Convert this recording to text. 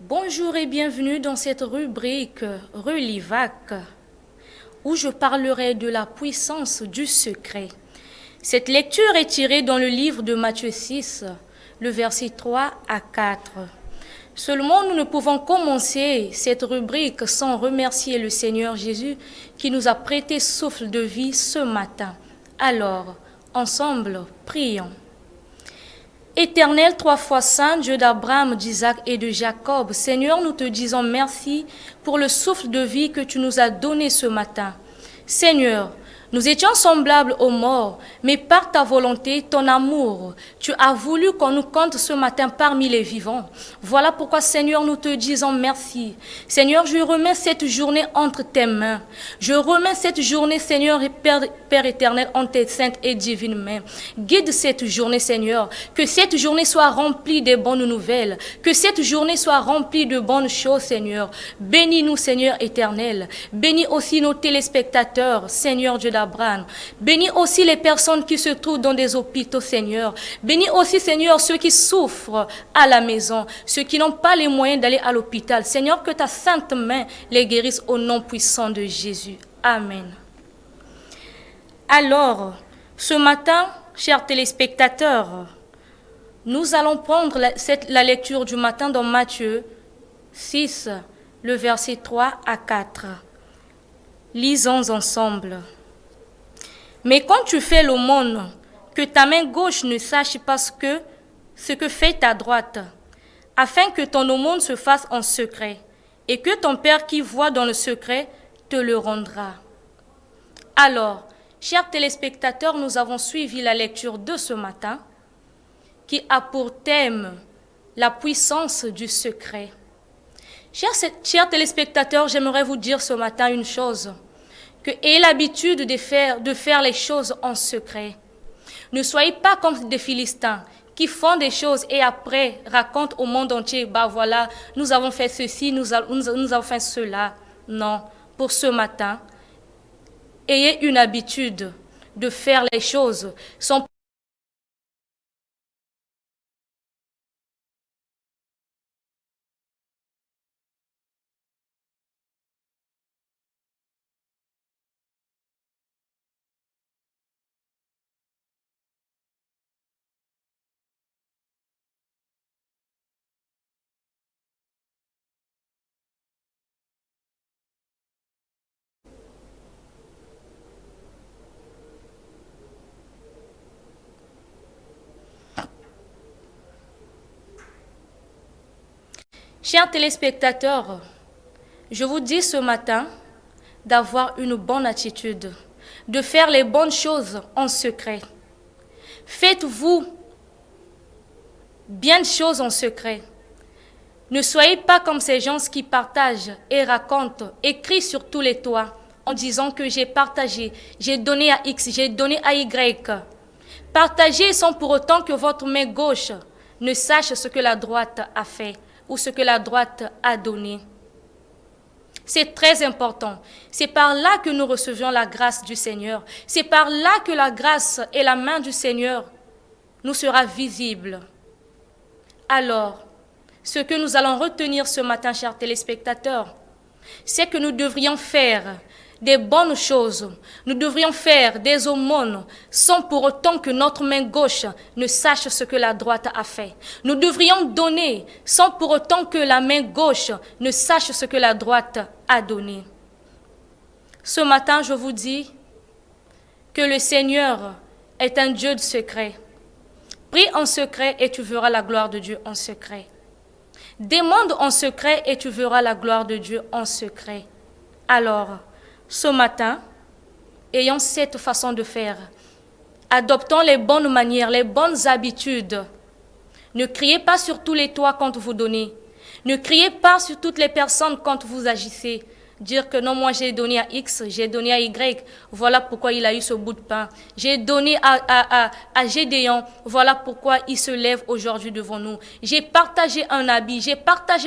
Bonjour et bienvenue dans cette rubrique Relivac où je parlerai de la puissance du secret. Cette lecture est tirée dans le livre de Matthieu 6, le verset 3 à 4. Seulement, nous ne pouvons commencer cette rubrique sans remercier le Seigneur Jésus qui nous a prêté souffle de vie ce matin. Alors, ensemble, prions. Éternel, trois fois saint, Dieu d'Abraham, d'Isaac et de Jacob, Seigneur, nous te disons merci pour le souffle de vie que tu nous as donné ce matin. Seigneur, nous étions semblables aux morts, mais par ta volonté, ton amour, tu as voulu qu'on nous compte ce matin parmi les vivants. Voilà pourquoi, Seigneur, nous te disons merci. Seigneur, je remets cette journée entre tes mains. Je remets cette journée, Seigneur, Père éternel, en tes saintes et divines mains. Guide cette journée, Seigneur. Que cette journée soit remplie de bonnes nouvelles. Que cette journée soit remplie de bonnes choses, Seigneur. Bénis-nous, Seigneur éternel. Bénis aussi nos téléspectateurs, Seigneur Dieu d'Abraham. Bénis aussi les personnes qui se trouvent dans des hôpitaux, Seigneur. Bénis aussi, Seigneur, ceux qui souffrent à la maison, ceux qui n'ont pas les moyens d'aller à l'hôpital. Seigneur, que ta sainte main les guérisse au nom puissant de Jésus. Amen. Alors, ce matin, chers téléspectateurs, nous allons prendre la lecture du matin dans Matthieu 6, le verset 3 à 4. Lisons ensemble. Mais quand tu fais l'aumône, que ta main gauche ne sache pas ce que fait ta droite, afin que ton aumône se fasse en secret, et que ton Père qui voit dans le secret te le rendra. Alors, chers téléspectateurs, nous avons suivi la lecture de ce matin, qui a pour thème la puissance du secret. Chers téléspectateurs, j'aimerais vous dire ce matin une chose, que ayez l'habitude de faire les choses en secret. Ne soyez pas comme des Philistins qui font des choses et après racontent au monde entier, bah voilà, nous avons fait ceci, nous avons fait cela. Non, pour ce matin, ayez une habitude de faire les choses sans Chers téléspectateurs, je vous dis ce matin d'avoir une bonne attitude, de faire les bonnes choses en secret. Faites-vous bien de choses en secret. Ne soyez pas comme ces gens qui partagent et racontent, écrivent sur tous les toits en disant que j'ai partagé, j'ai donné à X, j'ai donné à Y. Partagez sans pour autant que votre main gauche ne sache ce que la droite a fait ou ce que la droite a donné. C'est très important. C'est par là que nous recevions la grâce du Seigneur. C'est par là que la grâce et la main du Seigneur nous sera visible. Alors, ce que nous allons retenir ce matin, chers téléspectateurs, c'est que nous devrions faire des bonnes choses. Nous devrions faire des aumônes sans pour autant que notre main gauche ne sache ce que la droite a fait. Nous devrions donner sans pour autant que la main gauche ne sache ce que la droite a donné. Ce matin, je vous dis que le Seigneur est un Dieu de secret. Prie en secret et tu verras la gloire de Dieu en secret. Demande en secret et tu verras la gloire de Dieu en secret. Alors, ce matin, ayons cette façon de faire. Adoptons les bonnes manières, les bonnes habitudes. Ne criez pas sur tous les toits quand vous donnez. Ne criez pas sur toutes les personnes quand vous agissez. Dire que non, moi j'ai donné à X, j'ai donné à Y, voilà pourquoi il a eu ce bout de pain. J'ai donné à Gédéon, voilà pourquoi il se lève aujourd'hui devant nous. J'ai partagé un habit, j'ai partagé